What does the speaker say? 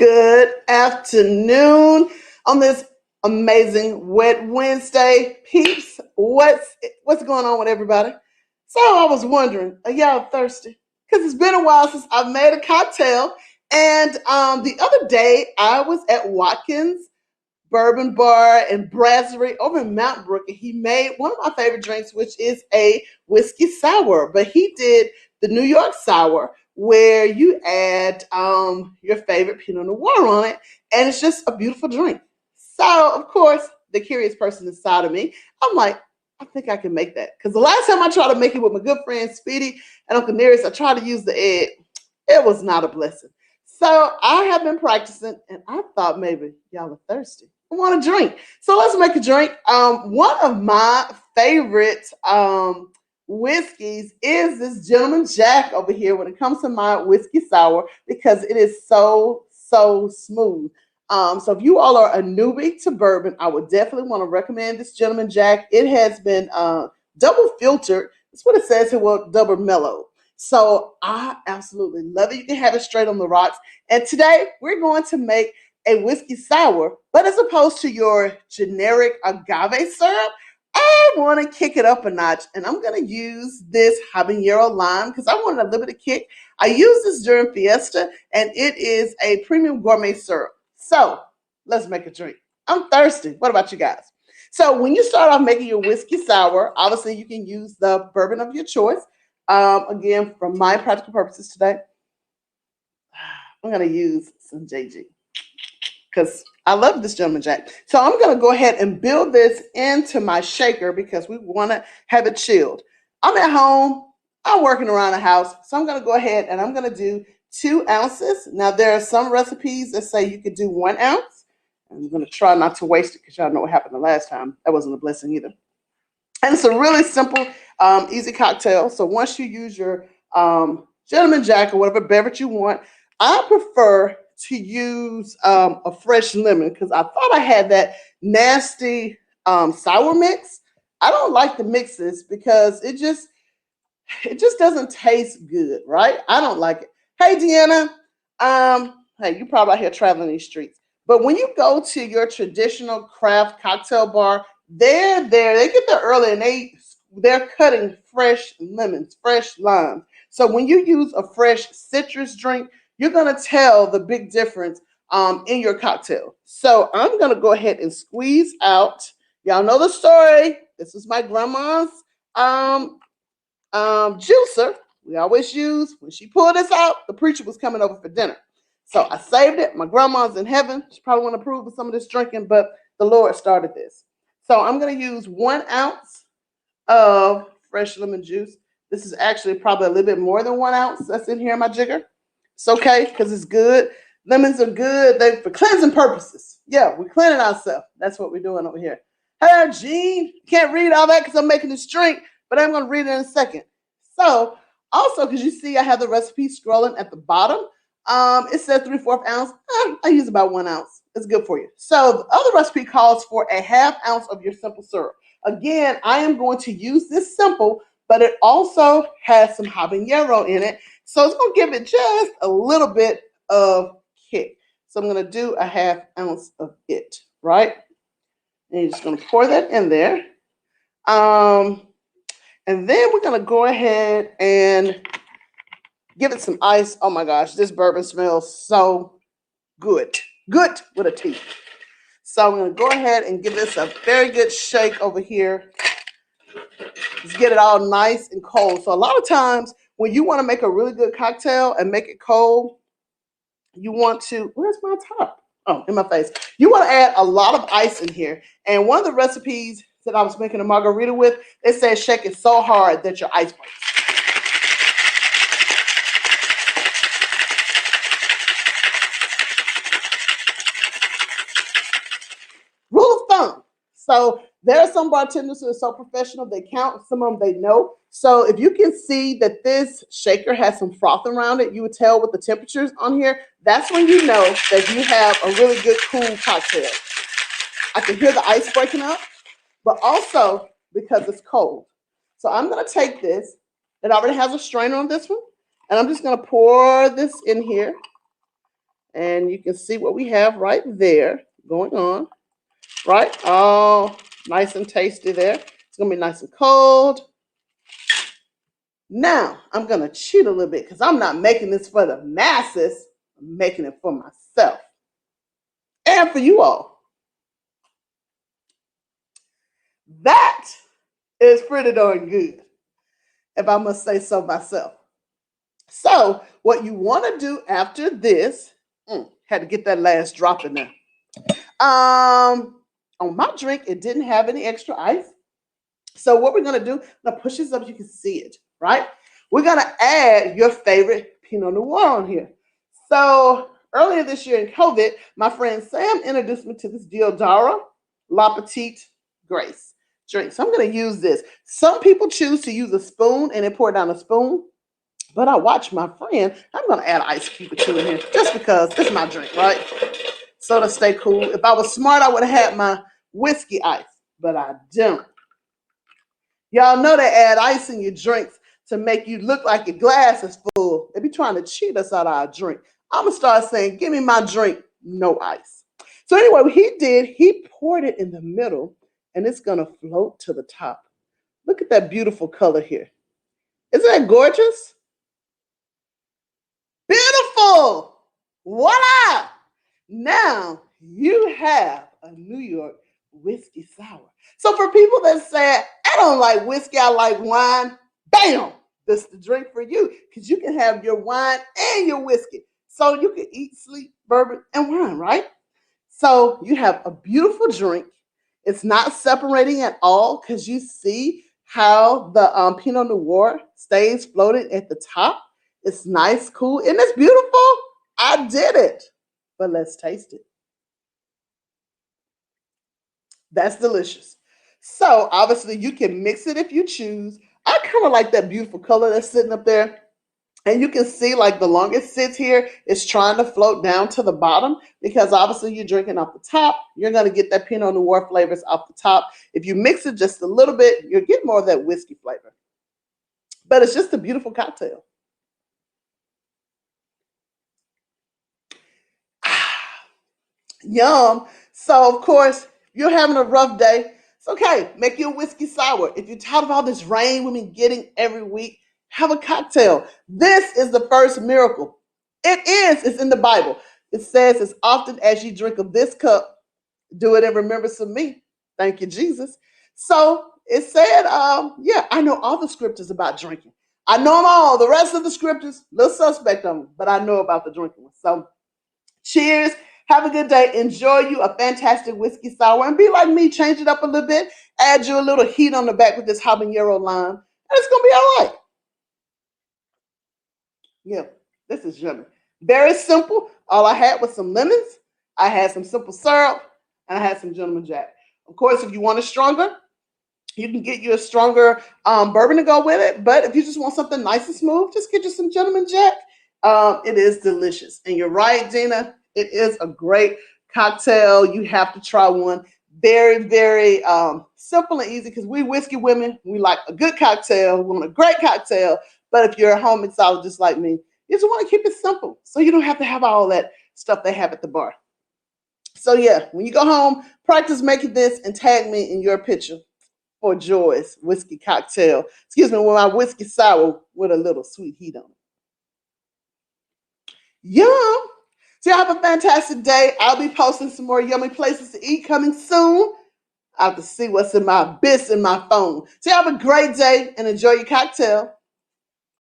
Good afternoon on this amazing wet Wednesday. Peeps, what's going on with everybody? So I was wondering, are y'all thirsty? Because it's been a while since I've made a cocktail. And the other day I was at Watkins Bourbon Bar and Brasserie over in Mount Brook, and he made one of my favorite drinks, which is a whiskey sour. But he did the New York sour, where you add your favorite Pinot Noir on it, and it's just a beautiful drink. So, of course, the curious person inside of me, I'm like, I think I can make that. Because the last time I tried to make it with my good friend Speedy and Uncle Nearest, I tried to use the egg. It was not a blessing. So I have been practicing, and I thought maybe y'all are thirsty. I want a drink. So let's make a drink. One of my favorite whiskeys is this Gentleman Jack over here when it comes to my whiskey sour because it is so smooth. So if you all are a newbie to bourbon, I would definitely want to recommend this Gentleman Jack. It has been double filtered. That's what it says here. Well, double mellowed. So I absolutely love it. You can have it straight on the rocks. And today we're going to make a whiskey sour, but as opposed to your generic agave syrup, I want to kick it up a notch, and I'm going to use this habanero lime because I wanted a little bit of kick. I use this during Fiesta, and it is a premium gourmet syrup. So let's make a drink. I'm thirsty. What about you guys? So when you start off making your whiskey sour, obviously you can use the bourbon of your choice. Again, for my practical purposes today, I'm going to use some JG because I love this Gentleman Jack. So I'm going to go ahead and build this into my shaker because we want to have it chilled. I'm at home. I'm working around the house. So I'm going to go ahead and I'm going to do 2 ounces. Now, there are some recipes that say you could do 1 ounce. I'm going to try not to waste it because y'all know what happened the last time. That wasn't a blessing either. And it's a really simple, easy cocktail. So once you use your Gentleman Jack or whatever beverage you want, I prefer to use a fresh lemon because I thought I had that nasty sour mix. I don't like the mixes because it just doesn't taste good, right? I don't like it. Hey, Deanna. Hey, you probably out here traveling these streets. But when you go to your traditional craft cocktail bar, they're there. They get there early and they're cutting fresh lemons, fresh limes. So when you use a fresh citrus drink, you're gonna tell the big difference in your cocktail. So I'm gonna go ahead and squeeze out. Y'all know the story. This is my grandma's um, juicer. We always use when she pulled this out. The preacher was coming over for dinner. So I saved it. My grandma's in heaven. She probably want to approve of some of this drinking, but the Lord started this. So I'm going to use 1 ounce of fresh lemon juice. This is actually probably a little bit more than 1 ounce that's in here in my jigger. It's okay because it's good. Lemons are good. They for cleansing purposes. Yeah, we're cleaning ourselves. That's what we're doing over here. Hey, Gene. Can't read all that because I'm making this drink, but I'm going to read it in a second. So also, because you see I have the recipe scrolling at the bottom, it said 3/4 ounce. I use about 1 ounce. It's good for you. So the other recipe calls for a 1/2 ounce of your simple syrup. Again, I am going to use this simple, but it also has some habanero in it. So it's going to give it just a little bit of kick. So I'm going to do a 1/2 ounce of it, right? And you're just going to pour that in there. And then we're going to go ahead and give it some ice. Oh my gosh, this bourbon smells so good. Good with a T. So I'm going to go ahead and give this a very good shake over here. Let's get it all nice and cold. So a lot of times when you want to make a really good cocktail and make it cold, you want to, where's my top? Oh, in my face. You want to add a lot of ice in here. And one of the recipes that I was making a margarita with, it says shake it so hard that your ice breaks. Rule of thumb. So there are some bartenders who are so professional, they count, some of them they know. So if you can see that this shaker has some froth around it, you would tell with the temperatures on here, that's when you know that you have a really good cool cocktail. I can hear the ice breaking up, but also because it's cold. So I'm going to take this. It already has a strainer on this one, and I'm just going to pour this in here. And you can see what we have right there going on, right? Oh, nice and tasty there. It's gonna be nice and cold. Now, I'm gonna cheat a little bit because I'm not making this for the masses. I'm making it for myself and for you all. That is pretty darn good, if I must say so myself. So, what you want to do after this, had to get that last drop in there. On my drink, it didn't have any extra ice. So, what we're gonna do, I'm gonna push this up so you can see it, right? We're gonna add your favorite Pinot Noir on here. So, earlier this year in COVID, my friend Sam introduced me to this Diodara La Petite Grace drink. So, I'm gonna use this. Some people choose to use a spoon and then pour down a spoon. But I watched my friend. I'm gonna add ice cube or two in here just because it's my drink, right? So to stay cool. If I was smart, I would have had my whiskey ice, but I don't. Y'all know they add ice in your drinks to make you look like your glass is full. They be trying to cheat us out of our drink. I'm gonna start saying, "Give me my drink, no ice." So anyway, what he did, he poured it in the middle, and it's gonna float to the top. Look at that beautiful color here. Isn't that gorgeous? Beautiful. Voila. Now you have a New York whiskey sour. So for people that say, I don't like whiskey, I like wine, bam, this is the drink for you because you can have your wine and your whiskey. So you can eat, sleep, bourbon, and wine, right? So you have a beautiful drink. It's not separating at all because you see how the Pinot Noir stays floated at the top. It's nice, cool, and it's beautiful. I did it. But let's taste it. That's delicious. So obviously you can mix it if you choose. I kind of like that beautiful color that's sitting up there. And you can see like the longer it sits here, it's trying to float down to the bottom because obviously you're drinking off the top. You're going to get that Pinot Noir flavors off the top. If you mix it just a little bit, you'll get more of that whiskey flavor. But it's just a beautiful cocktail. Yum. So, of course, you're having a rough day. It's okay. Make your whiskey sour. If you're tired of all this rain we've been getting every week, have a cocktail. This is the first miracle. It is. It's in the Bible. It says, as often as you drink of this cup, do it in remembrance of me. Thank you, Jesus. So it said, yeah, I know all the scriptures about drinking. I know them all. The rest of the scriptures, little suspect on them, but I know about the drinking one. So cheers. Have a good day. Enjoy you a fantastic whiskey sour. And be like me, change it up a little bit. Add you a little heat on the back with this habanero lime. And it's going to be all right. Yeah, this is yummy. Very simple. All I had was some lemons. I had some simple syrup. And I had some Gentleman Jack. Of course, if you want it stronger, you can get you a stronger bourbon to go with it. But if you just want something nice and smooth, just get you some Gentleman Jack. It is delicious. And you're right, Gina. It is a great cocktail. You have to try one. Very, very simple and easy because we whiskey women, we like a good cocktail. We want a great cocktail. But if you're a home mixologist like me, you just want to keep it simple. So you don't have to have all that stuff they have at the bar. So yeah, when you go home, practice making this and tag me in your picture for Joy's whiskey cocktail. Excuse me, with my whiskey sour with a little sweet heat on it. Yum! So y'all have a fantastic day. I'll be posting some more yummy places to eat coming soon. I have to see what's in my abyss in my phone. So y'all have a great day and enjoy your cocktail.